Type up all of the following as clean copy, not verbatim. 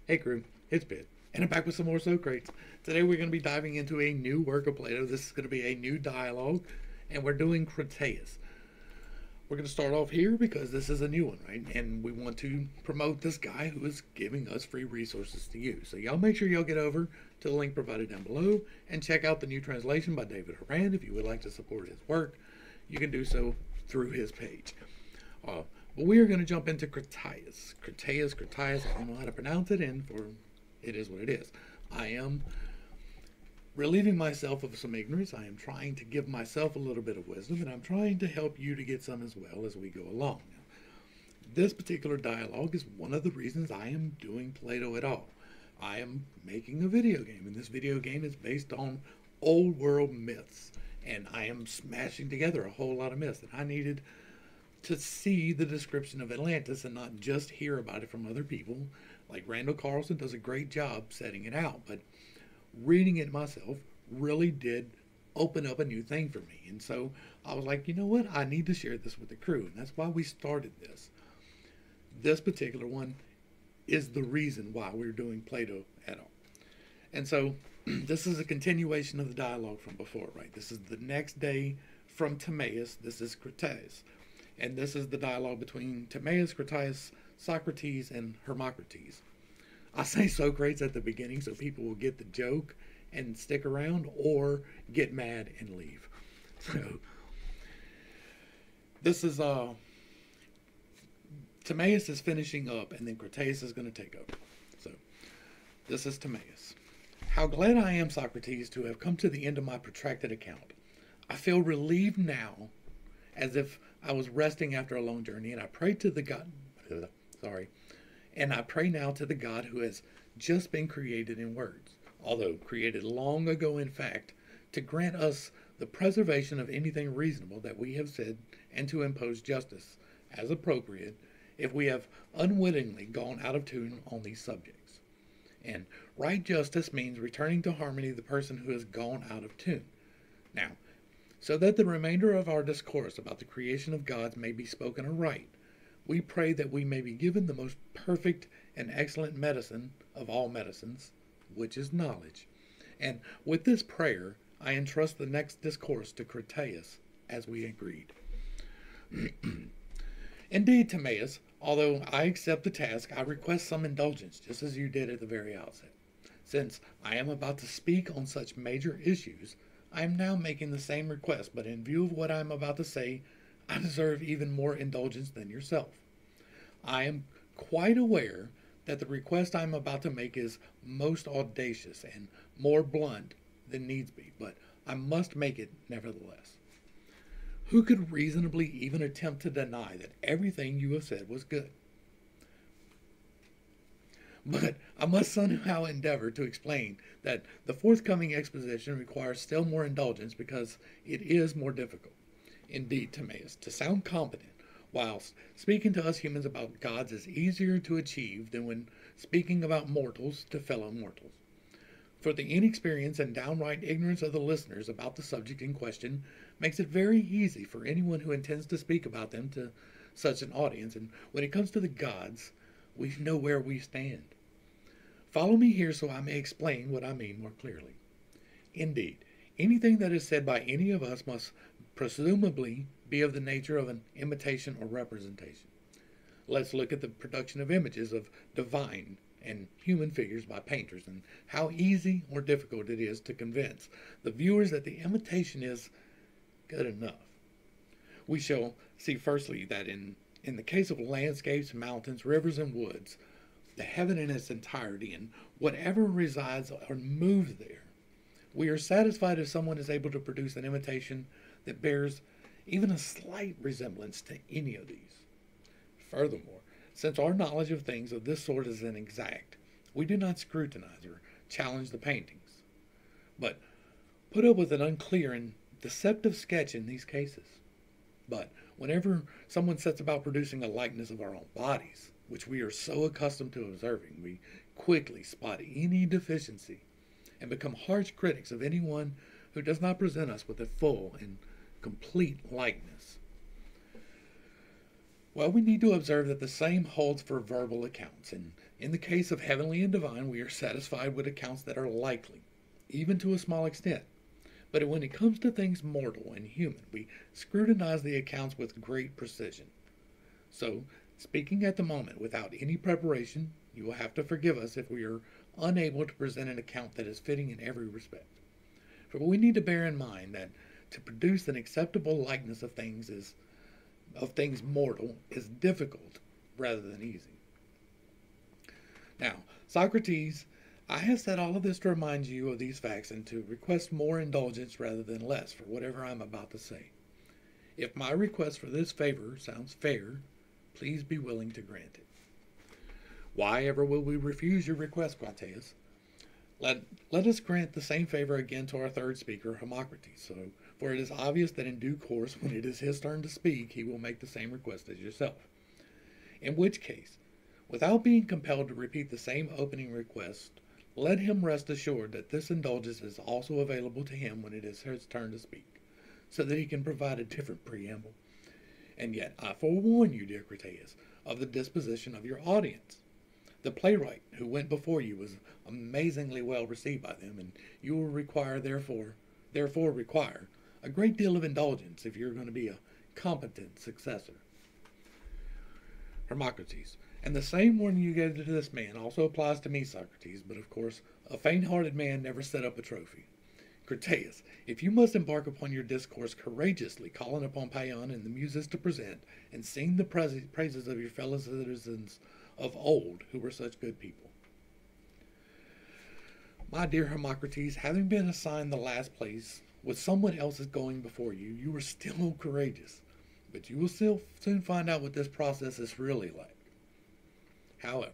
Hey crew, it's Bit, and I'm back with some more Socrates. Today we're going to be diving into a new work of Plato. This is going to be a new dialogue, and we're doing Critias. We're going to start off here because this is a new one, right? And we want to promote this guy who is giving us free resources to use. So y'all make sure y'all get over to the link provided down below and check out the new translation by David Horan if you would like to support his work. You can do so through his page. But we are going to jump into Critias. Critias, I don't know how to pronounce it, and for it is what it is. I am relieving myself of some ignorance. I am trying to give myself a little bit of wisdom, and I'm trying to help you to get some as well as we go along. Now, this particular dialogue is one of the reasons I am doing Plato at all. I am making a video game, and this video game is based on old world myths, and I am smashing together a whole lot of myths that I needed to see the description of Atlantis and not just hear about it from other people. Like Randall Carlson does a great job setting it out, but reading it myself really did open up a new thing for me. And so I was like, you know what? I need to share this with the crew. And that's why we started this. This particular one is the reason why we're doing Plato at all. And so this is a continuation of the dialogue from before, right? This is the next day from Timaeus. This is Critias. And this is the dialogue between Timaeus, Critias, Socrates, and Hermocrates. I say Socrates at the beginning so people will get the joke and stick around or get mad and leave. So this is Timaeus is finishing up, and then Critias is going to take over. So this is Timaeus. How glad I am, Socrates, to have come to the end of my protracted account. I feel relieved now, as if I was resting after a long journey, and I pray to the God, and I pray now to the God who has just been created in words, although created long ago in fact, to grant us the preservation of anything reasonable that we have said, and to impose justice, as appropriate, if we have unwittingly gone out of tune on these subjects. And right justice means returning to harmony the person who has gone out of tune. Now, so that the remainder of our discourse about the creation of gods may be spoken aright, we pray that we may be given the most perfect and excellent medicine of all medicines, which is knowledge. And with this prayer, I entrust the next discourse to Critias, as we agreed. Indeed, Timaeus, although I accept the task, I request some indulgence, just as you did at the very outset. Since I am about to speak on such major issues, I am now making the same request, but in view of what I am about to say, I deserve even more indulgence than yourself. I am quite aware that the request I am about to make is most audacious and more blunt than needs be, but I must make it nevertheless. Who could reasonably even attempt to deny that everything you have said was good? But I must somehow endeavor to explain that the forthcoming exposition requires still more indulgence because it is more difficult. Indeed, Timaeus, to sound competent, whilst speaking to us humans about gods is easier to achieve than when speaking about mortals to fellow mortals. For the inexperience and downright ignorance of the listeners about the subject in question makes it very easy for anyone who intends to speak about them to such an audience, and when it comes to the gods, we know where we stand. Follow me here so I may explain what I mean more clearly. Indeed, anything that is said by any of us must presumably be of the nature of an imitation or representation. Let's look at the production of images of divine and human figures by painters, and how easy or difficult it is to convince the viewers that the imitation is good enough. We shall see firstly that in the case of landscapes, mountains, rivers, and woods, the heaven in its entirety, and whatever resides or moves there, we are satisfied if someone is able to produce an imitation that bears even a slight resemblance to any of these. Furthermore, since our knowledge of things of this sort is inexact, we do not scrutinize or challenge the paintings, but put up with an unclear and deceptive sketch in these cases. But whenever someone sets about producing a likeness of our own bodies, which we are so accustomed to observing, we quickly spot any deficiency and become harsh critics of anyone who does not present us with a full and complete likeness. Well, we need to observe that the same holds for verbal accounts, and In the case of heavenly and divine, we are satisfied with accounts that are likely, even to a small extent. But when it comes to things mortal and human, we scrutinize the accounts with great precision. So, speaking at the moment without any preparation, you will have to forgive us if we are unable to present an account that is fitting in every respect. For we need to bear in mind that to produce an acceptable likeness of things mortal is difficult rather than easy. Now, Socrates, I have said all of this to remind you of these facts and to request more indulgence rather than less for whatever I'm about to say. If my request for this favor sounds fair, please be willing to grant it. Why ever will we refuse your request, Critias? Let us grant the same favor again to our third speaker, Hermocrates, for it is obvious that in due course, when it is his turn to speak, he will make the same request as yourself. In which case, without being compelled to repeat the same opening request, let him rest assured that this indulgence is also available to him when it is his turn to speak, so that he can provide a different preamble. And yet, I forewarn you, dear Critias, of the disposition of your audience. The playwright who went before you was amazingly well received by them, and you will therefore require a great deal of indulgence if you're going to be a competent successor. Hermocrates. And the same warning you gave to this man also applies to me, Socrates, but of course, a faint-hearted man never set up a trophy. Critias, if you must embark upon your discourse courageously, calling upon Paeon and the Muses to present, and sing the praises of your fellow citizens of old who were such good people. My dear Hermocrates, having been assigned the last place, with someone else's going before you, you are still courageous, but you will soon find out what this process is really like. However,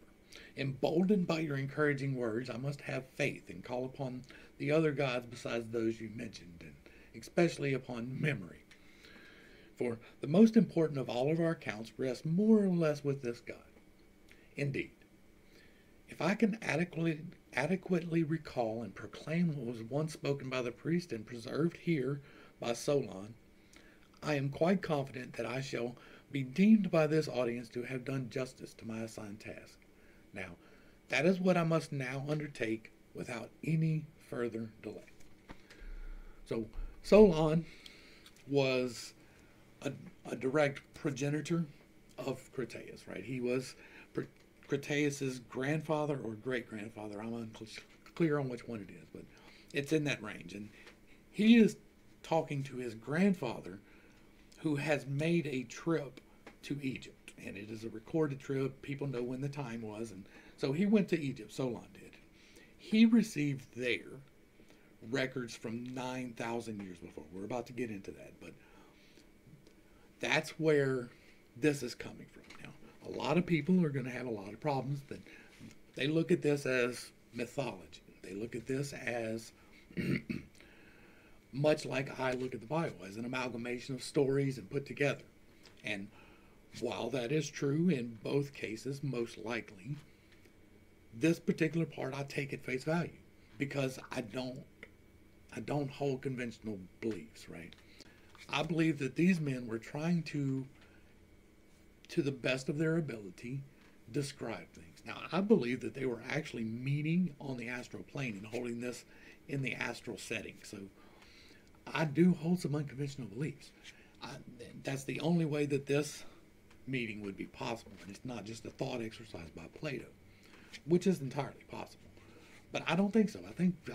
emboldened by your encouraging words, I must have faith and call upon the other gods besides those you mentioned, and especially upon memory. For the most important of all of our accounts rests more or less with this god. Indeed, if I can adequately recall and proclaim what was once spoken by the priest and preserved here by Solon, I am quite confident that I shall be deemed by this audience to have done justice to my assigned task. Now, that is what I must now undertake without any further delay. So, Solon was a direct progenitor of Critias, right? He was Critias' grandfather or great-grandfather. I'm unclear on which one it is, but it's in that range. And he is talking to his grandfather, who has made a trip to Egypt. And it is a recorded trip. People know when the time was. And so he went to Egypt, Solon did. He received there records from 9,000 years before. We're about to get into that, but that's where this is coming from. Now, a lot of people are going to have a lot of problems that they look at this as mythology. They look at this as much like I look at the Bible, as an amalgamation of stories and put together. And while that is true in both cases, most likely, this particular part I take at face value because I don't hold conventional beliefs, right? I believe that these men were trying to the best of their ability, describe things. Now, I believe that they were actually meeting on the astral plane and holding this in the astral setting. So I do hold some unconventional beliefs. That's the only way that this meeting would be possible. And it's not just a thought exercise by Plato, which is entirely possible. But I don't think so.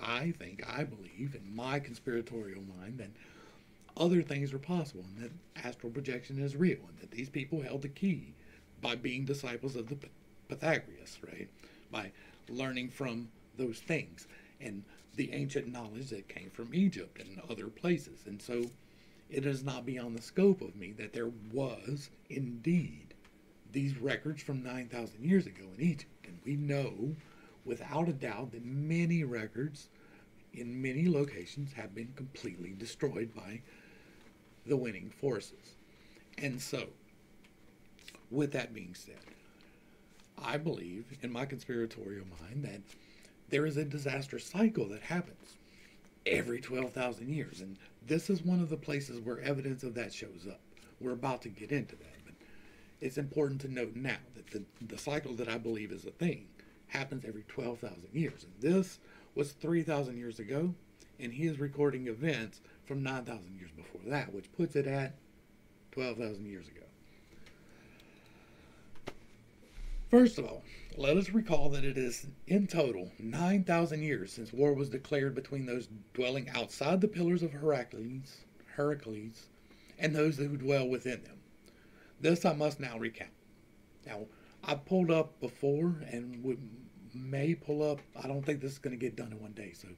I believe in my conspiratorial mind that other things are possible and that astral projection is real and that these people held the key by being disciples of the Pythagoras, right? By learning from those things and the ancient knowledge that came from Egypt and other places. And so it is not beyond the scope of me that there was indeed these records from 9,000 years ago in Egypt. And we know without a doubt that many records in many locations have been completely destroyed by the winning forces. And so, with that being said, I believe in my conspiratorial mind that there is a disaster cycle that happens every 12,000 years. And this is one of the places where evidence of that shows up. We're about to get into that. But it's important to note now that the cycle that I believe is a thing happens every 12,000 years. And this was 3,000 years ago, and he is recording events from 9,000 years before that, which puts it at 12,000 years ago. First of all, let us recall that it is in total 9,000 years since war was declared between those dwelling outside the pillars of Heracles, and those who dwell within them. This I must now recount. Now, I pulled up before, and we may pull up. I don't think this is going to get done in one day, so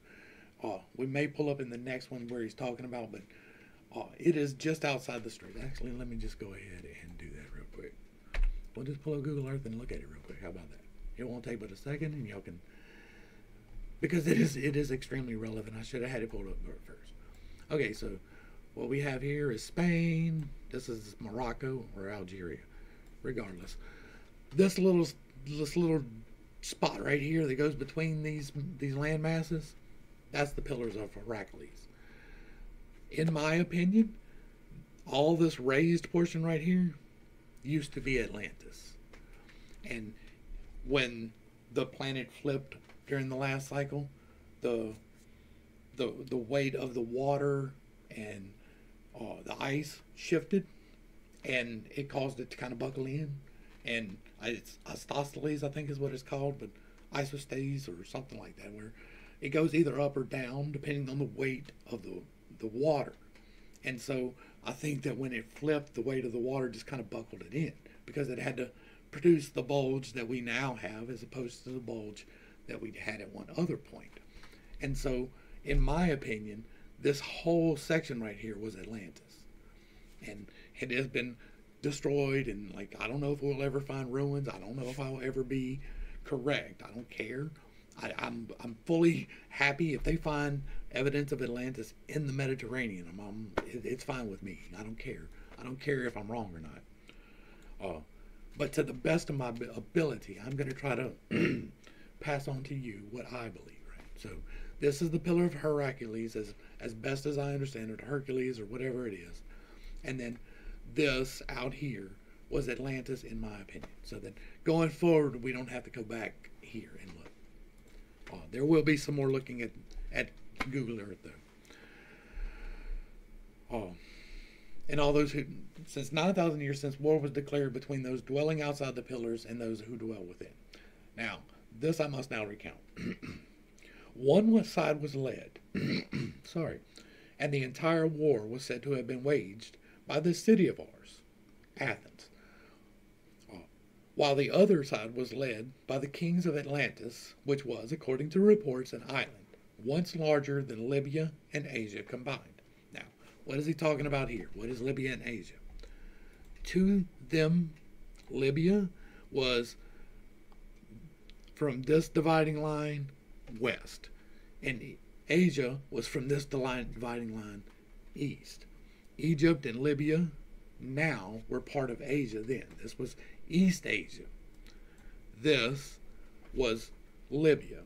we may pull up in the next one where he's talking about, but it is just outside the strait. Actually, let me just go ahead and do that real quick. We'll just pull up Google Earth and look at it real quick. How about that? It won't take but a second, and y'all can, because it is extremely relevant. I should have had it pulled up first. Okay, so what we have here is Spain. This is Morocco or Algeria, regardless. This little spot right here that goes between these land masses, that's the pillars of Heracles. In my opinion, all this raised portion right here used to be Atlantis. And when the planet flipped during the last cycle, the weight of the water and the ice shifted, and it caused it to kind of buckle in. And it's isosceles, I think is what it's called, but isosceles or something like that, where it goes either up or down depending on the weight of the water. And so I think that when it flipped, the weight of the water just kind of buckled it in, because it had to produce the bulge that we now have as opposed to the bulge that we had at one other point. And so, in my opinion, this whole section right here was Atlantis. And it has been destroyed, and like, I don't know if we'll ever find ruins. I don't know if I'll ever be correct. I don't care. I'm fully happy if they find evidence of Atlantis in the Mediterranean. It's fine with me. I don't care. I don't care if I'm wrong or not. But to the best of my ability, I'm going to try to pass on to you what I believe. Right. So this is the pillar of Heracles, as best as I understand it, Hercules or whatever it is, and then this out here was Atlantis, in my opinion. So that going forward, we don't have to go back here and look. There will be some more looking at Google Earth, though. And all those who, since 9,000 years since war was declared between those dwelling outside the pillars and those who dwell within. Now, this I must now recount. One side was led, and the entire war was said to have been waged by this city of ours, Athens, while the other side was led by the kings of Atlantis, which was, according to reports, an island, once larger than Libya and Asia combined. Now, what is he talking about here? What is Libya and Asia? To them, Libya was from this dividing line west, and Asia was from this dividing line east. Egypt and Libya now were part of Asia then. This was East Asia. This was Libya.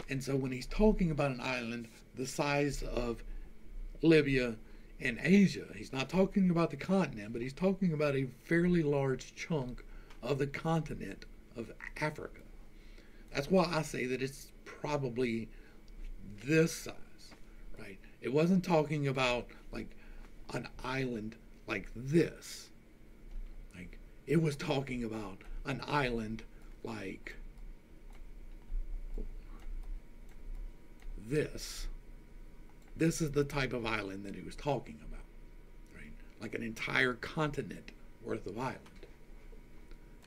And so when he's talking about an island the size of Libya and Asia, he's not talking about the continent, but he's talking about a fairly large chunk of the continent of Africa. That's why I say that it's probably this size, right? It wasn't talking about like an island like this. Like, it was talking about an island like this. This is the type of island that he was talking about, right? Like an entire continent worth of island.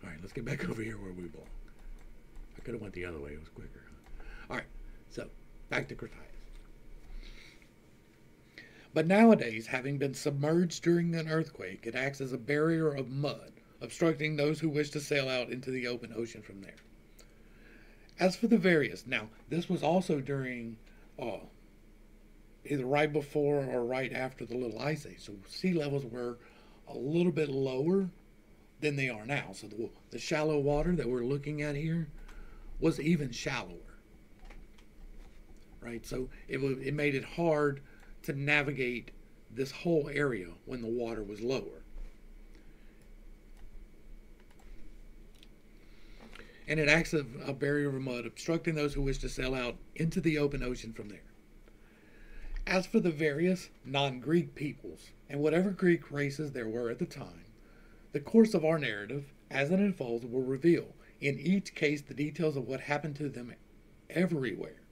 All right, let's get back over here where we belong. I could have went the other way. It was quicker. All right, so back to Critias. But nowadays, having been submerged during an earthquake, it acts as a barrier of mud, obstructing those who wish to sail out into the open ocean from there. As for the various, now, this was also during either right before or right after the Little Ice Age, so sea levels were a little bit lower than they are now. So the shallow water that we're looking at here was even shallower, right? So it made it hard to navigate this whole area when the water was lower. and it acts as a barrier of mud, obstructing those who wish to sail out into the open ocean from there. As for the various non-Greek peoples, and whatever Greek races there were at the time, the course of our narrative, as it unfolds, will reveal, in each case, the details of what happened to them everywhere.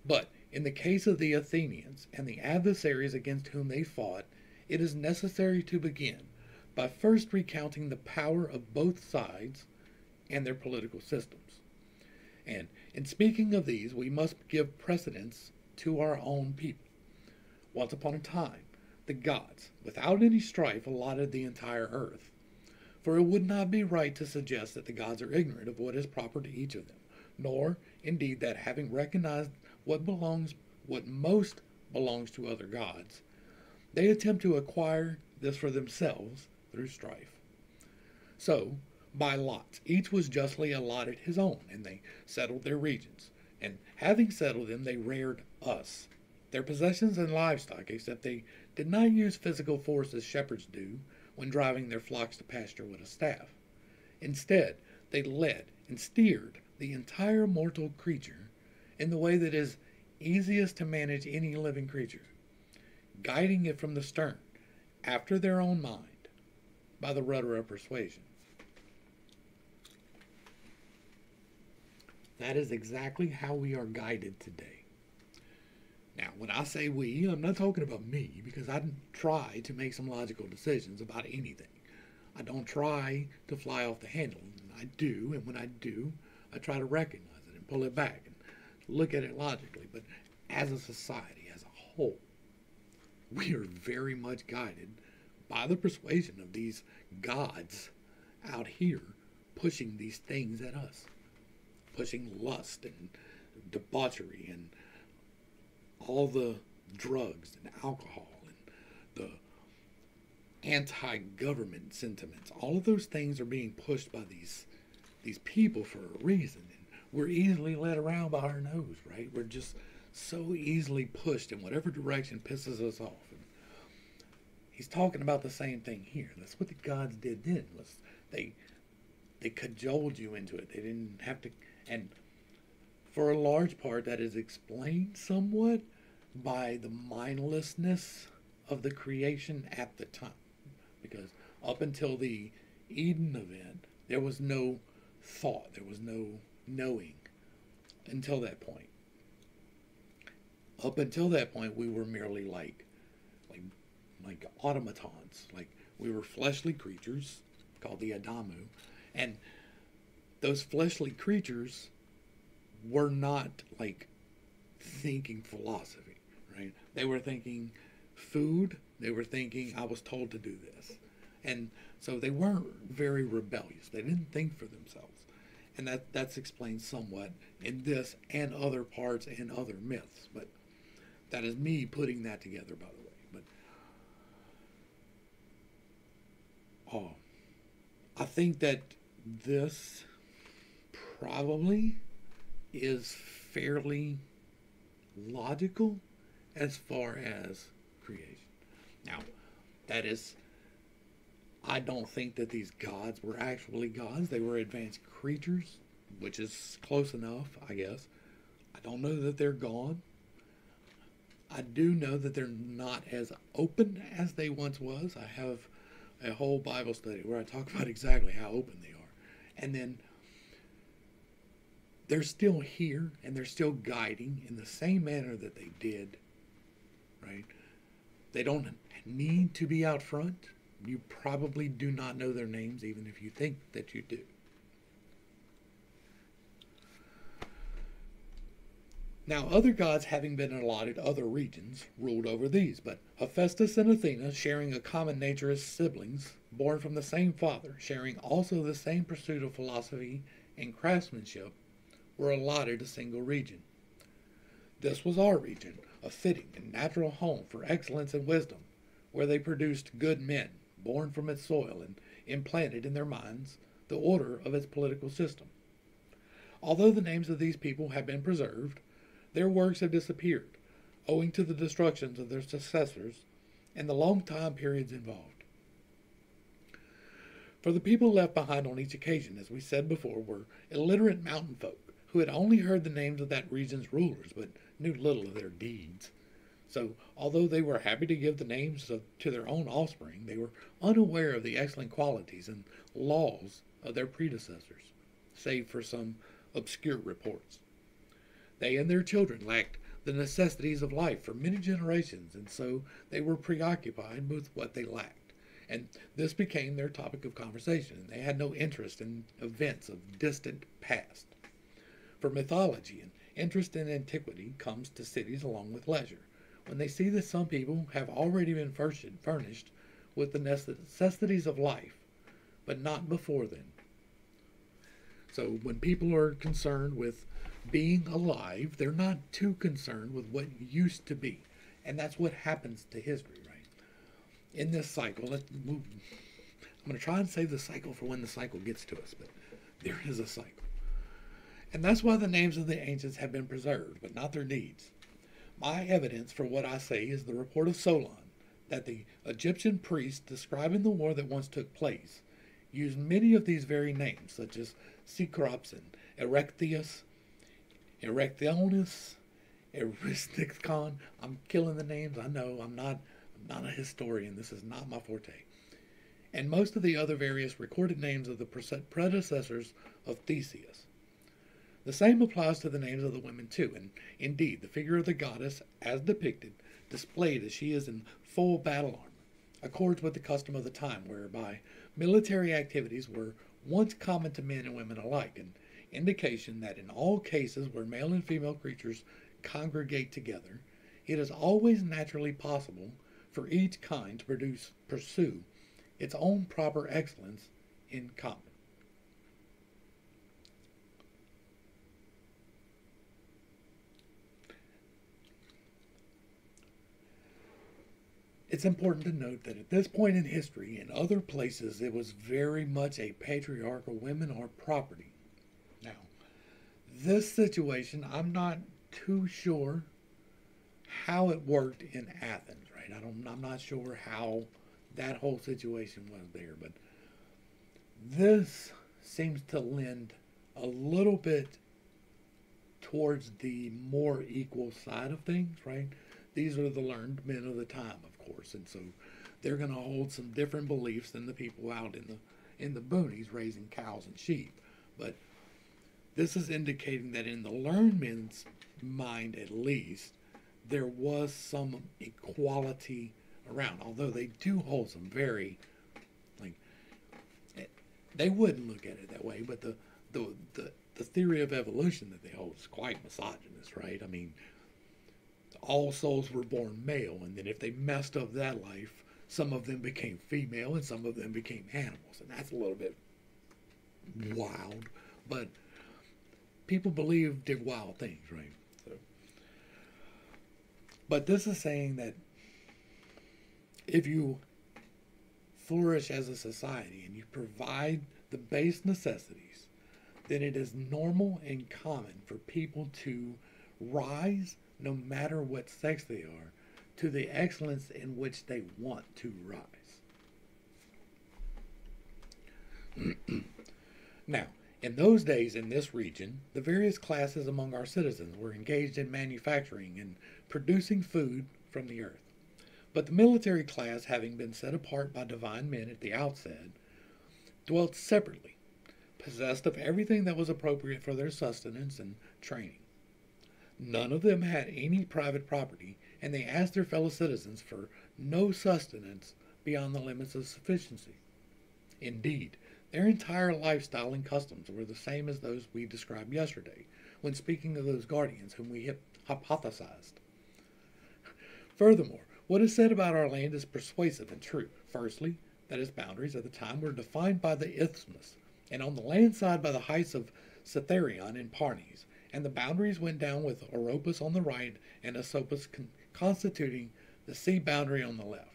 But in the case of the Athenians and the adversaries against whom they fought, it is necessary to begin by first recounting the power of both sides and their political systems. And in speaking of these, we must give precedence to our own people. Once upon a time, the gods, without any strife, allotted the entire earth. For it would not be right to suggest that the gods are ignorant of what is proper to each of them, nor, indeed, that having recognized what most belongs to other gods, they attempt to acquire this for themselves through strife. So, by lots, each was justly allotted his own, and they settled their regions. And having settled them, they reared us, their possessions and livestock, except they did not use physical force as shepherds do when driving their flocks to pasture with a staff. Instead, they led and steered the entire mortal creature in the way that is easiest to manage any living creature, guiding it from the stern, after their own mind, by the rudder of persuasion. That is exactly how we are guided today. Now, when I say we, I'm not talking about me, because I try to make some logical decisions about anything. I don't try to fly off the handle. I do, and when I do, I try to recognize it and pull it back and look at it logically. But as a society, as a whole, we are very much guided by the persuasion of these gods out here pushing these things at us, pushing lust and debauchery and all the drugs and alcohol and the anti-government sentiments. All of those things are being pushed by these people for a reason. And we're easily led around by our nose, right? We're just so easily pushed in whatever direction pisses us off. And he's talking about the same thing here. That's what the gods did then. They cajoled you into it. They didn't have to. And for a large part, that is explained somewhat by the mindlessness of the creation at the time. Because up until the Eden event, there was no thought, there was no knowing until that point. Up until that point, we were merely like automatons. Like, we were fleshly creatures called the Adamu. And those fleshly creatures were not like thinking philosophy, right? They were thinking food. They were thinking, I was told to do this. And so they weren't very rebellious. They didn't think for themselves. And that's explained somewhat in this and other parts and other myths. But that is me putting that together, by the way. But I think that this probably is fairly logical as far as creation. Now, that is, I don't think that these gods were actually gods. They were advanced creatures, which is close enough, I guess. I don't know that they're gone. I do know that they're not as open as they once was. I have a whole Bible study where I talk about exactly how open they are. And then they're still here, and they're still guiding in the same manner that they did, right? They don't need to be out front. You probably do not know their names, even if you think that you do. Now, other gods, having been allotted other regions, ruled over these, but Hephaestus and Athena, sharing a common nature as siblings, born from the same father, sharing also the same pursuit of philosophy and craftsmanship, were allotted a single region. This was our region, a fitting and natural home for excellence and wisdom, where they produced good men, born from its soil and implanted in their minds the order of its political system. Although the names of these people have been preserved, their works have disappeared, owing to the destructions of their successors and the long time periods involved. For the people left behind on each occasion, as we said before, were illiterate mountain folk who had only heard the names of that region's rulers but knew little of their deeds. So, although they were happy to give the names to their own offspring, they were unaware of the excellent qualities and laws of their predecessors, save for some obscure reports. They and their children lacked the necessities of life for many generations, and so they were preoccupied with what they lacked. And this became their topic of conversation, and they had no interest in events of distant past. For mythology and interest in antiquity comes to cities along with leisure, when they see that some people have already been furnished with the necessities of life, but not before then. So when people are concerned with being alive, they're not too concerned with what used to be. And that's what happens to history, right? In this cycle, I'm going to try and save the cycle for when the cycle gets to us, but there is a cycle. And that's why the names of the ancients have been preserved, but not their deeds. My evidence for what I say is the report of Solon, that the Egyptian priests describing the war that once took place used many of these very names, such as Cecrops and Erechtheus, Erechthionus, Eristicon. I'm killing the names. I know I'm not a historian. This is not my forte. And most of the other various recorded names of the predecessors of Theseus. The same applies to the names of the women too, and indeed the figure of the goddess, as depicted, displayed as she is in full battle armor, accords with the custom of the time, whereby military activities were once common to men and women alike, an indication that in all cases where male and female creatures congregate together, it is always naturally possible for each kind to pursue its own proper excellence in common. It's important to note that at this point in history, in other places, it was very much a patriarchal women are property. Now, this situation, I'm not too sure how it worked in Athens, right? I'm not sure how that whole situation was there, but this seems to lend a little bit towards the more equal side of things, right? These are the learned men of the time, of course, and so they're going to hold some different beliefs than the people out in the boonies raising cows and sheep. But this is indicating that in the learned men's mind, at least, there was some equality around. Although they do hold some very, like, they wouldn't look at it that way. But the theory of evolution that they hold is quite misogynist, right? I mean, all souls were born male, and then if they messed up that life, some of them became female and some of them became animals, and that's a little bit wild, but people did wild things, right? So, but this is saying that if you flourish as a society and you provide the base necessities, then it is normal and common for people to rise, no matter what sex they are, to the excellence in which they want to rise. Now, in those days in this region, the various classes among our citizens were engaged in manufacturing and producing food from the earth. But the military class, having been set apart by divine men at the outset, dwelt separately, possessed of everything that was appropriate for their sustenance and training. None of them had any private property, and they asked their fellow citizens for no sustenance beyond the limits of sufficiency. Indeed, their entire lifestyle and customs were the same as those we described yesterday, when speaking of those guardians whom we hypothesized. Furthermore, what is said about our land is persuasive and true. Firstly, that its boundaries at the time were defined by the isthmus, and on the land side by the heights of Cytherion and Parnes, and the boundaries went down with Oropus on the right and Asopus constituting the sea boundary on the left.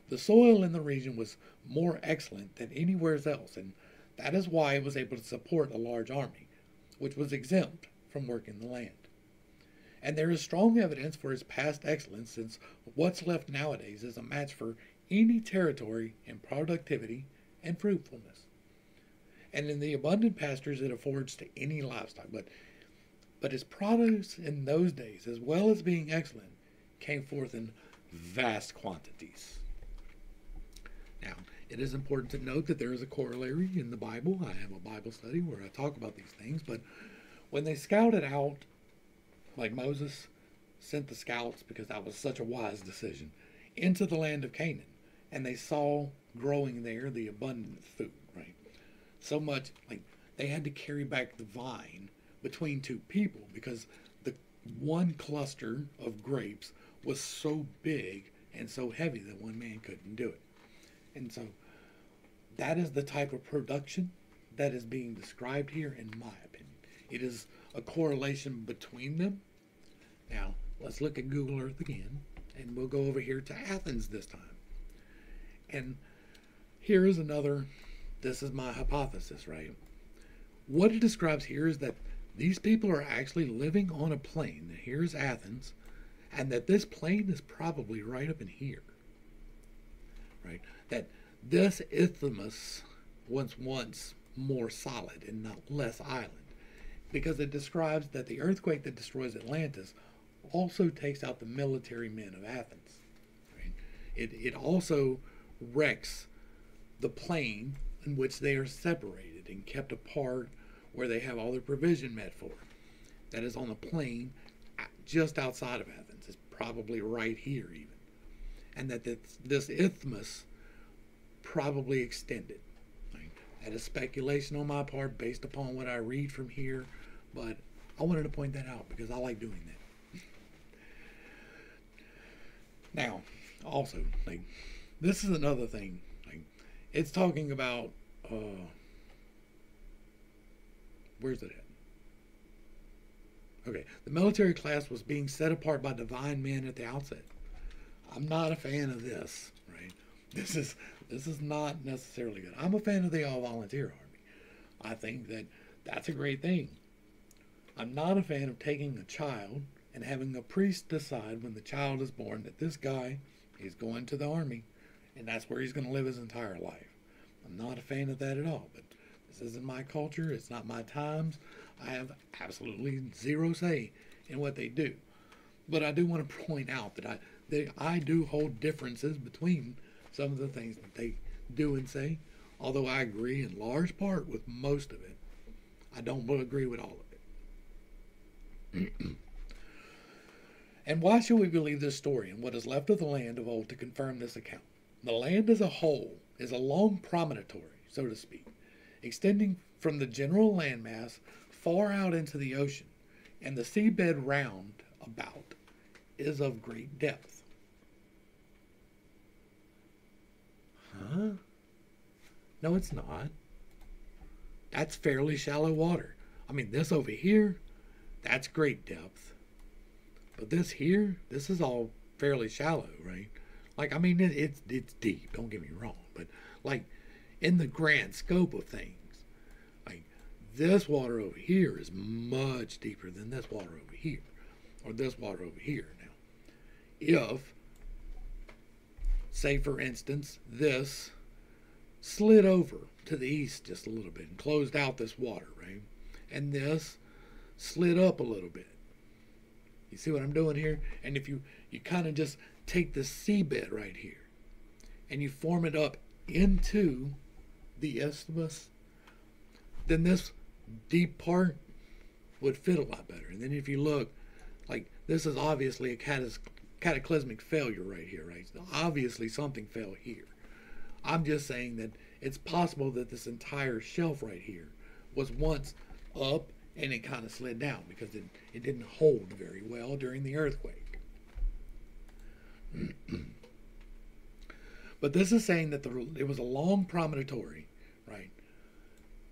The soil in the region was more excellent than anywhere else, and that is why it was able to support a large army, which was exempt from working the land. And there is strong evidence for its past excellence, since what's left nowadays is a match for any territory in productivity and fruitfulness, and in the abundant pastures it affords to any livestock. But its produce in those days, as well as being excellent, came forth in vast quantities. Now, it is important to note that there is a corollary in the Bible. I have a Bible study where I talk about these things, but when they scouted out, like Moses sent the scouts because that was such a wise decision, into the land of Canaan, and they saw growing there the abundant food, right? So much, like, they had to carry back the vine between two people because the one cluster of grapes was so big and so heavy that one man couldn't do it. And so that is the type of production that is being described here, in my opinion. It is a correlation between them. Now, let's look at Google Earth again, and we'll go over here to Athens this time. And here is another, this is my hypothesis, right? What it describes here is that these people are actually living on a plain. Here's Athens, and that this plain is probably right up in here, right? That this isthmus was once more solid and not less island, because it describes that the earthquake that destroys Atlantis also takes out the military men of Athens. Right? It also wrecks the plain in which they are separated and kept apart, where they have all their provision met for. That is on a plain just outside of Athens. It's probably right here even. And that this isthmus probably extended. Right? That is speculation on my part based upon what I read from here, but I wanted to point that out because I like doing that. Now, also, like, this is another thing. Like, it's talking about where's it at? Okay, the military class was being set apart by divine men at the outset. I'm not a fan of this, right? This is not necessarily good. I'm a fan of the all-volunteer army. I think that that's a great thing. I'm not a fan of taking a child and having a priest decide when the child is born that this guy is going to the army and that's where he's going to live his entire life. I'm not a fan of that at all, but this isn't my culture. It's not my times. I have absolutely zero say in what they do. But I do want to point out that I do hold differences between some of the things that they do and say, although I agree in large part with most of it. I don't agree with all of it. And why should we believe this story and what is left of the land of old to confirm this account? The land as a whole is a long promontory, so to speak, extending from the general landmass far out into the ocean, and the seabed round about is of great depth. Huh? No, it's not. That's fairly shallow water. I mean, this over here, that's great depth. But this here, this is all fairly shallow, right? Like, I mean, it's deep, don't get me wrong. But, like, in the grand scope of things, like, this water over here is much deeper than this water over here. Or this water over here. Now, if, say, for instance, this slid over to the east just a little bit and closed out this water, right? And this slid up a little bit. You see what I'm doing here? And if you kind of just take the seabed right here and you form it up into the isthmus, then this deep part would fit a lot better. And then if you look, like, this is obviously a cataclysmic failure right here, right? So obviously something fell here. I'm just saying that it's possible that this entire shelf right here was once up and it kind of slid down because it didn't hold very well during the earthquake. But this is saying that it was a long promontory, right?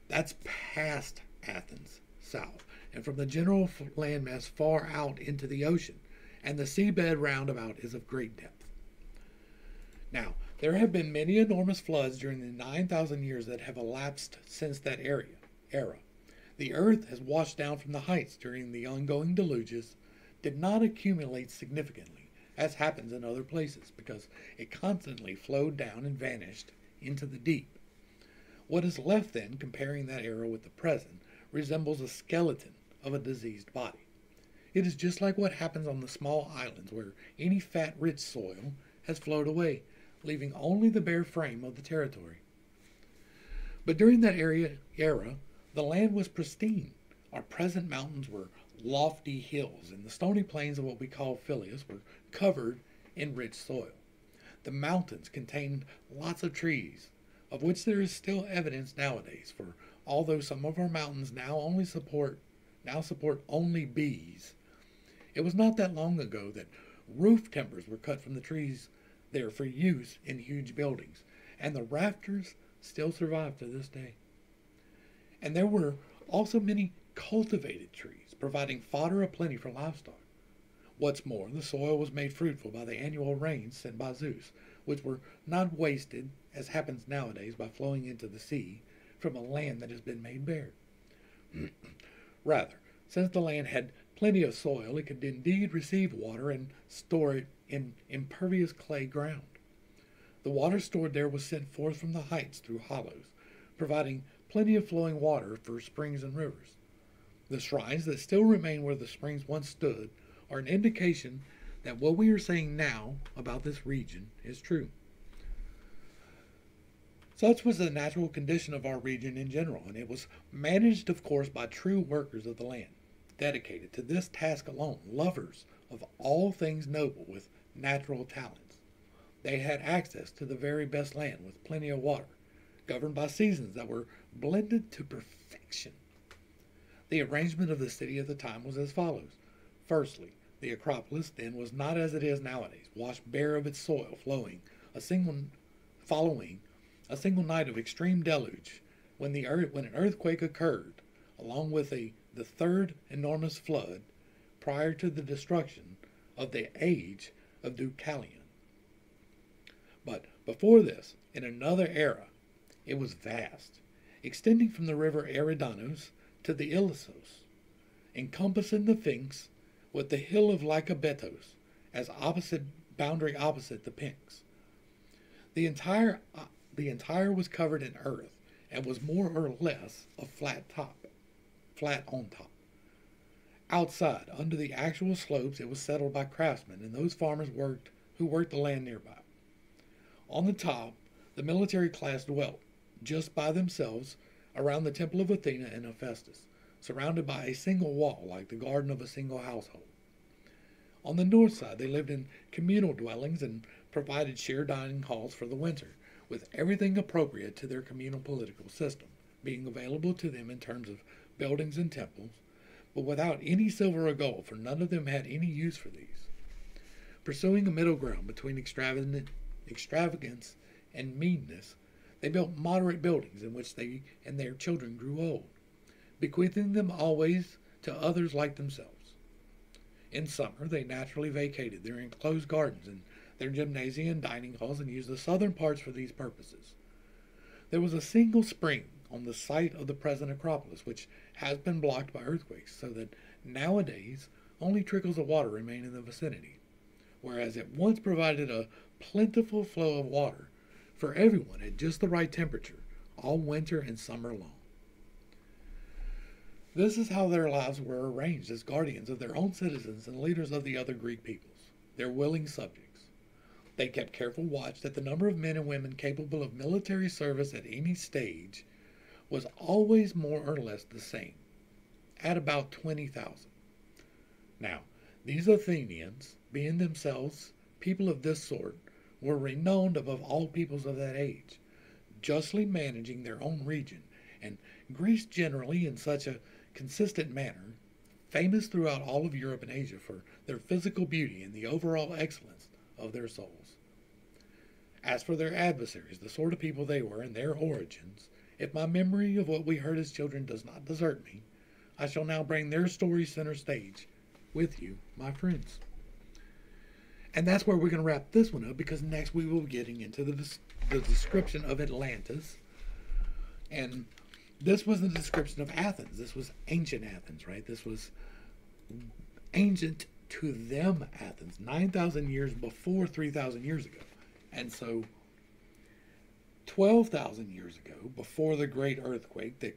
That's past Athens, south, and from the general landmass far out into the ocean, and the seabed roundabout is of great depth. Now, there have been many enormous floods during the 9,000 years that have elapsed since that era. The earth has washed down from the heights during the ongoing deluges, did not accumulate significantly, as happens in other places, because it constantly flowed down and vanished into the deep. What is left then, comparing that era with the present, resembles a skeleton of a diseased body. It is just like what happens on the small islands where any fat, rich soil has flowed away, leaving only the bare frame of the territory. But during that era, the land was pristine. Our present mountains were lofty hills, and the stony plains of what we call Philius were covered in rich soil. The mountains contained lots of trees, of which there is still evidence nowadays, for although some of our mountains now support only bees, it was not that long ago that roof timbers were cut from the trees there for use in huge buildings, and the rafters still survive to this day. And there were also many cultivated trees, providing fodder aplenty for livestock. What's more, the soil was made fruitful by the annual rains sent by Zeus, which were not wasted, as happens nowadays, by flowing into the sea from a land that has been made bare. Rather, since the land had plenty of soil, it could indeed receive water and store it in impervious clay ground. The water stored there was sent forth from the heights through hollows, providing plenty of flowing water for springs and rivers. The shrines that still remain where the springs once stood are an indication that what we are saying now about this region is true. Such was the natural condition of our region in general, and it was managed, of course, by true workers of the land, dedicated to this task alone, lovers of all things noble with natural talents. They had access to the very best land with plenty of water, governed by seasons that were blended to perfection. The arrangement of the city at the time was as follows. Firstly, the Acropolis then was not as it is nowadays, washed bare of its soil, following a single night of extreme deluge, when an earthquake occurred, along with the third enormous flood, prior to the destruction of the age of Deucalion. But before this, in another era, it was vast, extending from the river Eridanos to the Ilissos, encompassing the Sphinx with the hill of Lycabettos as boundary opposite the Pnyx. The entire was covered in earth and was more or less a flat on top. Outside, under the actual slopes, it was settled by craftsmen and those farmers who worked the land nearby. On the top, the military class dwelt, just by themselves, around the temple of Athena and Hephaestus, surrounded by a single wall like the garden of a single household. On the north side, they lived in communal dwellings and provided shared dining halls for the winter, with everything appropriate to their communal political system being available to them in terms of buildings and temples, but without any silver or gold, for none of them had any use for these. Pursuing a middle ground between extravagance and meanness, they built moderate buildings in which they and their children grew old, bequeathing them always to others like themselves. In summer, they naturally vacated their enclosed gardens and their gymnasia and dining halls and used the southern parts for these purposes. There was a single spring on the site of the present Acropolis, which has been blocked by earthquakes, so that nowadays only trickles of water remain in the vicinity, whereas it once provided a plentiful flow of water for everyone at just the right temperature, all winter and summer long. This is how their lives were arranged as guardians of their own citizens and leaders of the other Greek peoples, their willing subjects. They kept careful watch that the number of men and women capable of military service at any stage was always more or less the same, at about 20,000. Now, these Athenians, being themselves people of this sort, were renowned above all peoples of that age, justly managing their own region, and Greece generally in such a consistent manner, famous throughout all of Europe and Asia for their physical beauty and the overall excellence of their souls. As for their adversaries, the sort of people they were and their origins, if my memory of what we heard as children does not desert me, I shall now bring their story center stage with you, my friends. And that's where we're going to wrap this one up, because next we will be getting into the description of Atlantis. And this was the description of Athens. This was ancient Athens, right? This was ancient to them Athens, 9,000 years before 3,000 years ago. And so 12,000 years ago, before the great earthquake that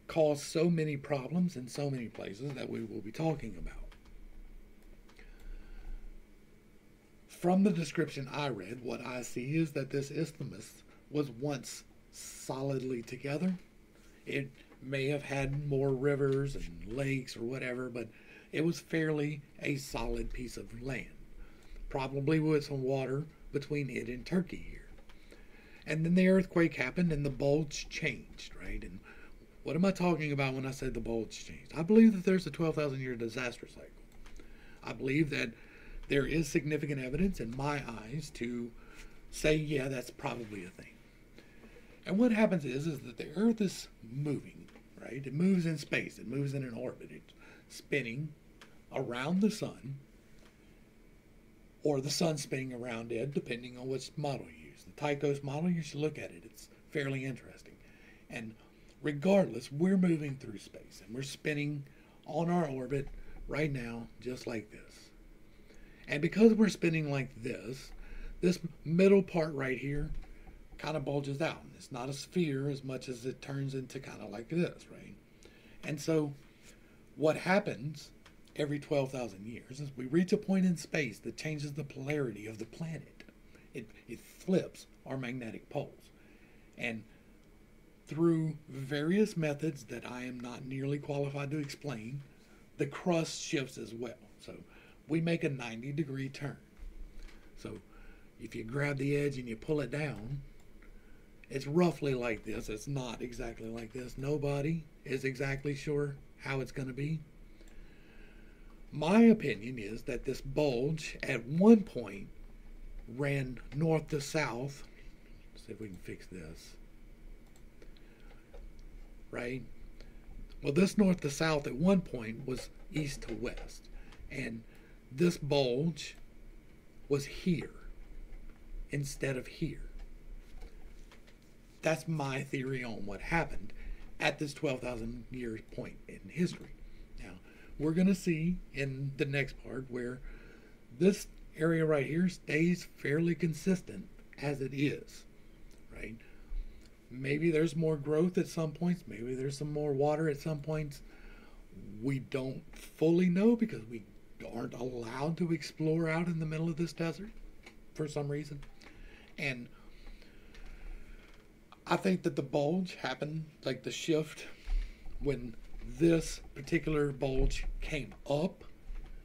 caused so many problems in so many places that we will be talking about. From the description I read, what I see is that this isthmus was once solidly together. It may have had more rivers and lakes or whatever, but it was fairly a solid piece of land, probably with some water between it and Turkey here. And then the earthquake happened and the bulge changed, right? And what am I talking about when I say the bulge changed? I believe that there's a 12,000 year disaster cycle. I believe that there is significant evidence in my eyes to say, yeah, that's probably a thing. And what happens is that the Earth is moving, right? It moves in space. It moves in an orbit. It's spinning around the sun, or the sun spinning around it, depending on which model you use. The Tycho's model, you should look at it. It's fairly interesting. And regardless, we're moving through space, and we're spinning on our orbit right now, just like this. And because we're spinning like this middle part right here kind of bulges out. It's not a sphere as much as it turns into kind of like this, right? And so what happens every 12,000 years is we reach a point in space that changes the polarity of the planet. It flips our magnetic poles. And through various methods that I am not nearly qualified to explain, the crust shifts as well. So we make a 90-degree turn. So if you grab the edge and you pull it down, it's roughly like this. It's not exactly like this. Nobody is exactly sure how it's going to be. My opinion is that this bulge at one point ran north to south. Let's see if we can fix this. Right? Well, this north to south at one point was east to west. And this bulge was here instead of here. That's my theory on what happened at this 12,000 year point in history. Now, we're going to see in the next part where this area right here stays fairly consistent as it is, right? Maybe there's more growth at some points. Maybe there's some more water at some points. We don't fully know because we aren't allowed to explore out in the middle of this desert for some reason. And I think that the bulge happened, like the shift, when this particular bulge came up,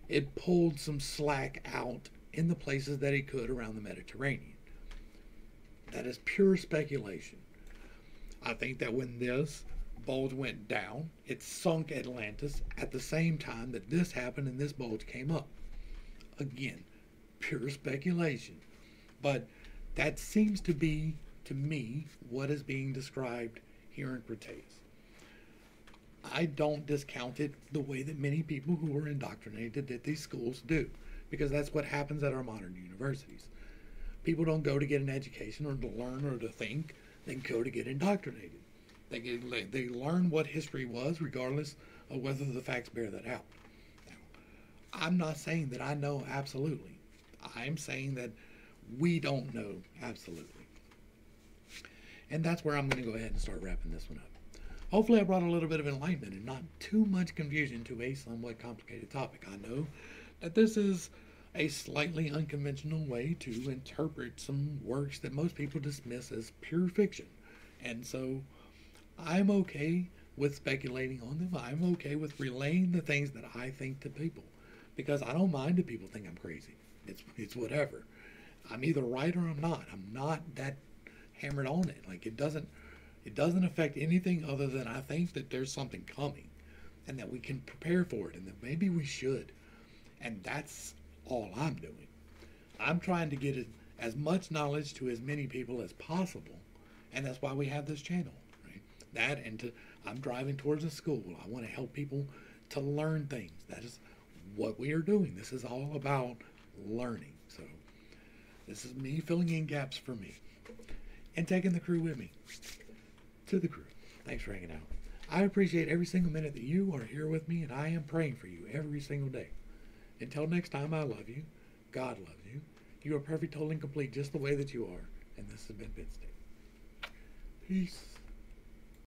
it pulled some slack out in the places that it could around the Mediterranean. That is pure speculation. I think that when this bulge went down, it sunk Atlantis at the same time that this happened and this bulge came up. Again, pure speculation. But that seems to be, to me, what is being described here in Critias. I don't discount it the way that many people who are indoctrinated at these schools do, because that's what happens at our modern universities. People don't go to get an education or to learn or to think. They go to get indoctrinated. They learn what history was regardless of whether the facts bear that out. Now, I'm not saying that I know absolutely. I'm saying that we don't know absolutely. And that's where I'm going to go ahead and start wrapping this one up. Hopefully I brought a little bit of enlightenment and not too much confusion to a somewhat complicated topic. I know that this is a slightly unconventional way to interpret some works that most people dismiss as pure fiction. And so I'm okay with speculating on them. I'm okay with relaying the things that I think to people, because I don't mind if people think I'm crazy. It's whatever. I'm either right or I'm not. I'm not that hammered on it. Like it doesn't affect anything other than I think that there's something coming and that we can prepare for it and that maybe we should. And that's all I'm doing. I'm trying to get as much knowledge to as many people as possible, and that's why we have this channel, right? That and I'm driving towards a school. I want to help people to learn things. That is what we are doing. This is all about learning. So this is me filling in gaps for me and taking the crew with me. To the crew, thanks for hanging out. I appreciate every single minute that you are here with me, and I am praying for you every single day. Until next time, I love you. God loves you. You are perfect, whole, and complete just the way that you are. And this has been Bit Stick. Peace.